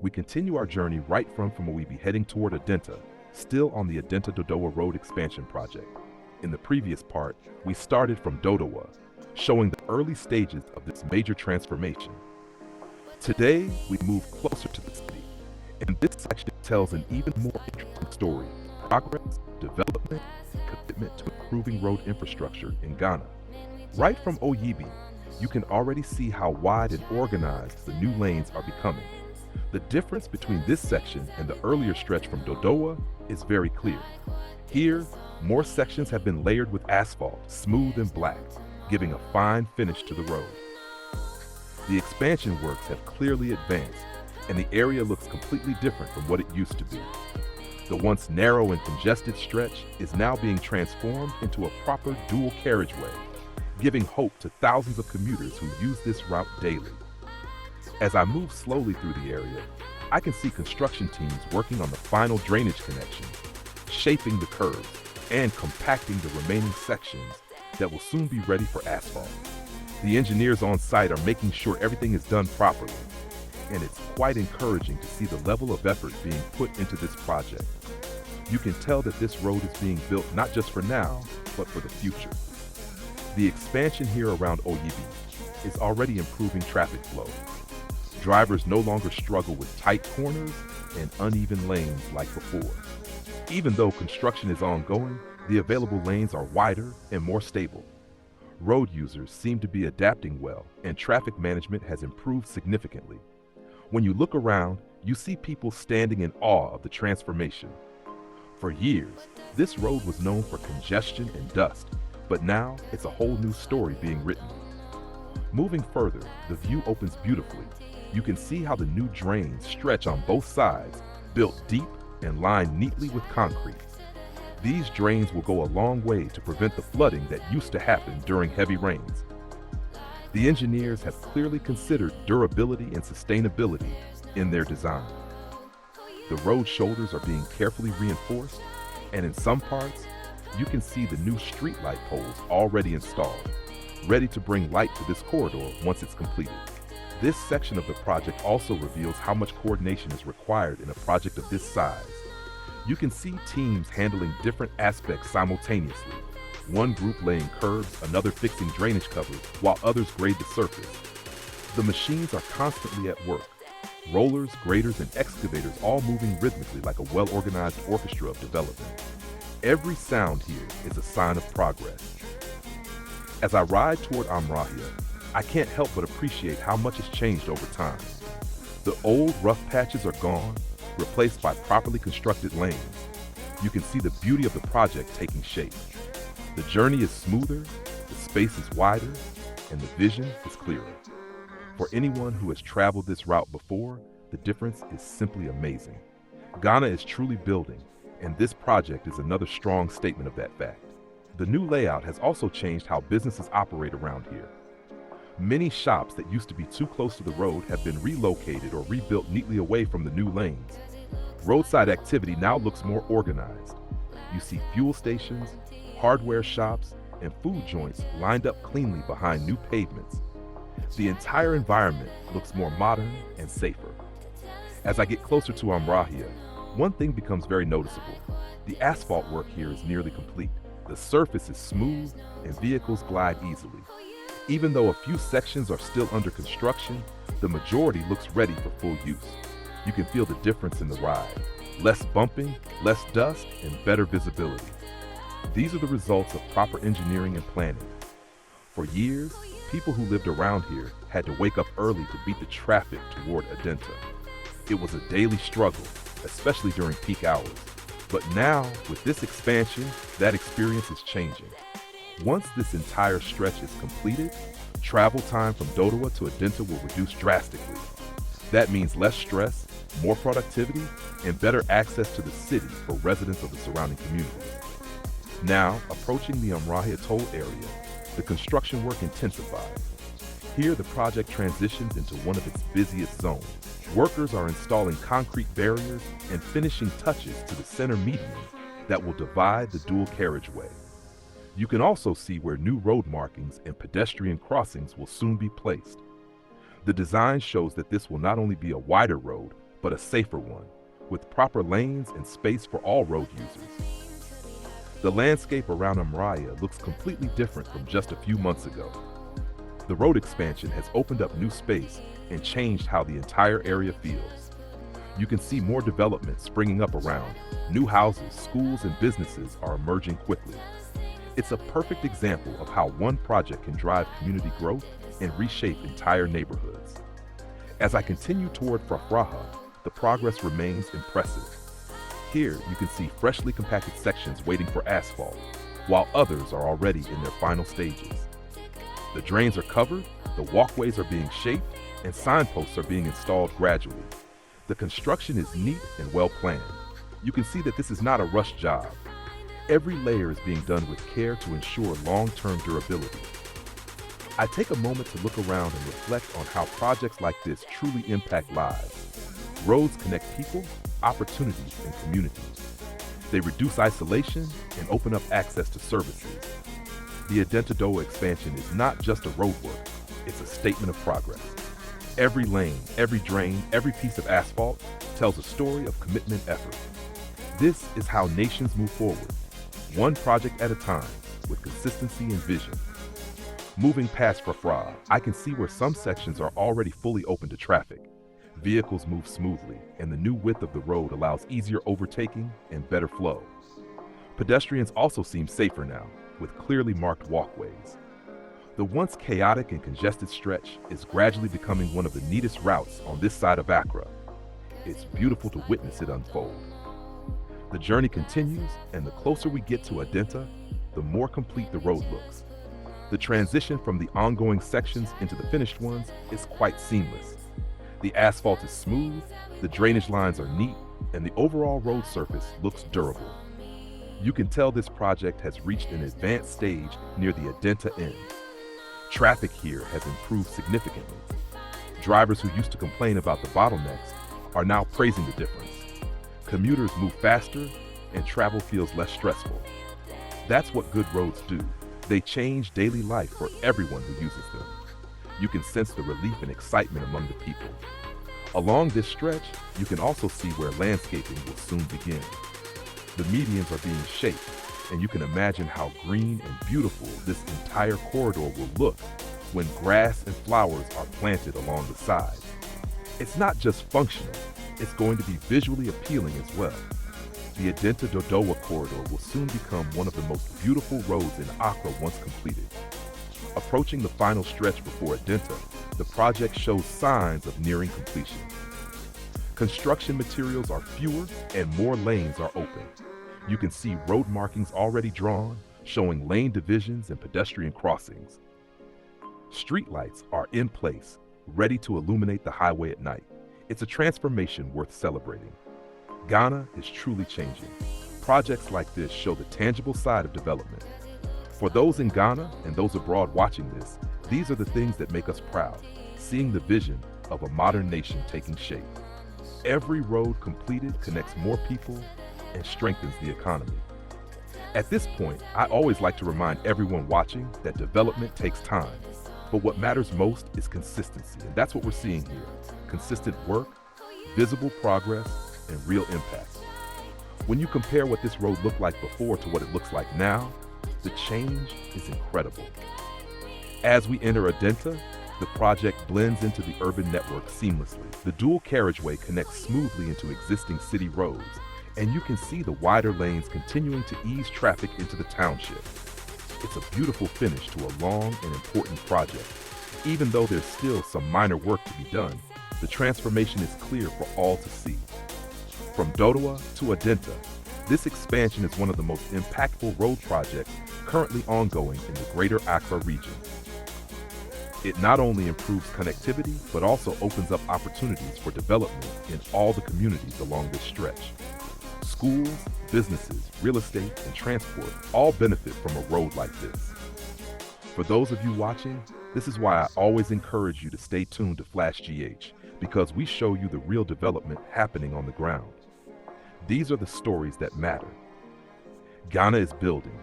We continue our journey right from Oyibi heading toward Adenta, still on the Adenta Dodowa Road Expansion Project. In the previous part, we started from Dodowa, showing the early stages of this major transformation. Today, we move closer to the city, and this section tells an even more interesting story: progress, development, commitment to improving road infrastructure in Ghana. Right from Oyibi, you can already see how wide and organized the new lanes are becoming. The difference between this section and the earlier stretch from Dodowa is very clear. Here, more sections have been layered with asphalt, smooth and black, giving a fine finish to the road. The expansion works have clearly advanced, and the area looks completely different from what it used to be. The once narrow and congested stretch is now being transformed into a proper dual carriageway, giving hope to thousands of commuters who use this route daily. As I move slowly through the area, I can see construction teams working on the final drainage connections, shaping the curves, and compacting the remaining sections that will soon be ready for asphalt. The engineers on site are making sure everything is done properly, and it's quite encouraging to see the level of effort being put into this project. You can tell that this road is being built not just for now, but for the future. The expansion here around Oyibi is already improving traffic flow. Drivers no longer struggle with tight corners and uneven lanes like before. Even though construction is ongoing, the available lanes are wider and more stable. Road users seem to be adapting well, and traffic management has improved significantly. When you look around, you see people standing in awe of the transformation. For years, this road was known for congestion and dust, but now it's a whole new story being written. Moving further, the view opens beautifully. You can see how the new drains stretch on both sides, built deep and lined neatly with concrete. These drains will go a long way to prevent the flooding that used to happen during heavy rains. The engineers have clearly considered durability and sustainability in their design. The road shoulders are being carefully reinforced, and in some parts, you can see the new streetlight poles already installed, ready to bring light to this corridor once it's completed. This section of the project also reveals how much coordination is required in a project of this size. You can see teams handling different aspects simultaneously. One group laying curbs, another fixing drainage covers, while others grade the surface. The machines are constantly at work. Rollers, graders, and excavators all moving rhythmically like a well-organized orchestra of development. Every sound here is a sign of progress. As I ride toward Amrahia, I can't help but appreciate how much has changed over time. The old rough patches are gone, replaced by properly constructed lanes. You can see the beauty of the project taking shape. The journey is smoother, the space is wider, and the vision is clearer. For anyone who has traveled this route before, the difference is simply amazing. Ghana is truly building, and this project is another strong statement of that fact. The new layout has also changed how businesses operate around here. Many shops that used to be too close to the road have been relocated or rebuilt neatly away from the new lanes. Roadside activity now looks more organized. You see fuel stations, hardware shops, and food joints lined up cleanly behind new pavements. The entire environment looks more modern and safer. As I get closer to Amrahia, one thing becomes very noticeable. The asphalt work here is nearly complete. The surface is smooth and vehicles glide easily. Even though a few sections are still under construction, the majority looks ready for full use. You can feel the difference in the ride. Less bumping, less dust, and better visibility. These are the results of proper engineering and planning. For years, people who lived around here had to wake up early to beat the traffic toward Adenta. It was a daily struggle, especially during peak hours. But now, with this expansion, that experience is changing. Once this entire stretch is completed, travel time from Dodowa to Adenta will reduce drastically. That means less stress, more productivity, and better access to the city for residents of the surrounding communities. Now, approaching the Amrahia toll area, the construction work intensifies. Here, the project transitions into one of its busiest zones. Workers are installing concrete barriers and finishing touches to the center median that will divide the dual carriageway. You can also see where new road markings and pedestrian crossings will soon be placed. The design shows that this will not only be a wider road, but a safer one, with proper lanes and space for all road users. The landscape around Amraya looks completely different from just a few months ago. The road expansion has opened up new space and changed how the entire area feels. You can see more development springing up around. New houses, schools, and businesses are emerging quickly. It's a perfect example of how one project can drive community growth and reshape entire neighborhoods. As I continue toward Frafraha, the progress remains impressive. Here, you can see freshly compacted sections waiting for asphalt, while others are already in their final stages. The drains are covered, the walkways are being shaped, and signposts are being installed gradually. The construction is neat and well planned. You can see that this is not a rush job. Every layer is being done with care to ensure long-term durability. I take a moment to look around and reflect on how projects like this truly impact lives. Roads connect people, opportunities, and communities. They reduce isolation and open up access to services. The Adenta Dodowa expansion is not just a roadwork, it's a statement of progress. Every lane, every drain, every piece of asphalt tells a story of commitment and effort. This is how nations move forward, one project at a time, with consistency and vision. Moving past Frafra, I can see where some sections are already fully open to traffic. Vehicles move smoothly, and the new width of the road allows easier overtaking and better flow. Pedestrians also seem safer now, with clearly marked walkways. The once chaotic and congested stretch is gradually becoming one of the neatest routes on this side of Accra. It's beautiful to witness it unfold. The journey continues, and the closer we get to Adenta, the more complete the road looks. The transition from the ongoing sections into the finished ones is quite seamless. The asphalt is smooth, the drainage lines are neat, and the overall road surface looks durable. You can tell this project has reached an advanced stage near the Adenta end. Traffic here has improved significantly. Drivers who used to complain about the bottlenecks are now praising the difference. Commuters move faster, and travel feels less stressful. That's what good roads do. They change daily life for everyone who uses them. You can sense the relief and excitement among the people. Along this stretch, you can also see where landscaping will soon begin. The medians are being shaped, and you can imagine how green and beautiful this entire corridor will look when grass and flowers are planted along the sides. It's not just functional, it's going to be visually appealing as well. The Adenta Dodowa corridor will soon become one of the most beautiful roads in Accra once completed. Approaching the final stretch before Adenta, the project shows signs of nearing completion. Construction materials are fewer and more lanes are open. You can see road markings already drawn, showing lane divisions and pedestrian crossings. Streetlights are in place, ready to illuminate the highway at night. It's a transformation worth celebrating. Ghana is truly changing. Projects like this show the tangible side of development. For those in Ghana and those abroad watching this, these are the things that make us proud, seeing the vision of a modern nation taking shape. Every road completed connects more people and strengthens the economy. At this point, I always like to remind everyone watching that development takes time, but what matters most is consistency, and that's what we're seeing here. Consistent work, visible progress, and real impact. When you compare what this road looked like before to what it looks like now, the change is incredible. As we enter Adenta, the project blends into the urban network seamlessly. The dual carriageway connects smoothly into existing city roads, and you can see the wider lanes continuing to ease traffic into the township. It's a beautiful finish to a long and important project. Even though there's still some minor work to be done, the transformation is clear for all to see. From Dodowa to Adenta, this expansion is one of the most impactful road projects currently ongoing in the greater Accra region. It not only improves connectivity, but also opens up opportunities for development in all the communities along this stretch. Schools, businesses, real estate, and transport all benefit from a road like this. For those of you watching, this is why I always encourage you to stay tuned to Flash GH, because we show you the real development happening on the ground. These are the stories that matter. Ghana is building,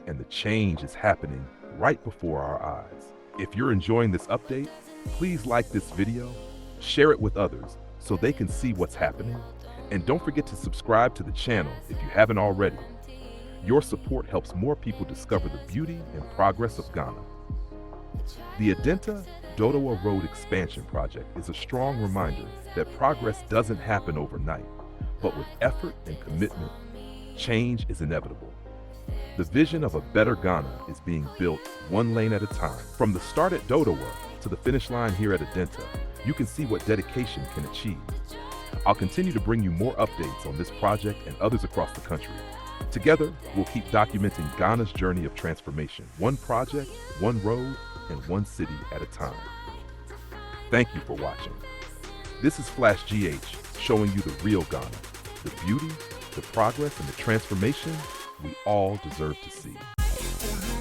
and the change is happening right before our eyes. If you're enjoying this update, please like this video, share it with others, so they can see what's happening. And don't forget to subscribe to the channel if you haven't already. Your support helps more people discover the beauty and progress of Ghana. The Adenta Dodowa Road Expansion Project is a strong reminder that progress doesn't happen overnight, but with effort and commitment, change is inevitable. The vision of a better Ghana is being built one lane at a time. From the start at Dodowa to the finish line here at Adenta, you can see what dedication can achieve. I'll continue to bring you more updates on this project and others across the country. Together, we'll keep documenting Ghana's journey of transformation, one project, one road, and one city at a time. Thank you for watching. This is Flash GH, showing you the real Ghana, the beauty, the progress, and the transformation we all deserve to see.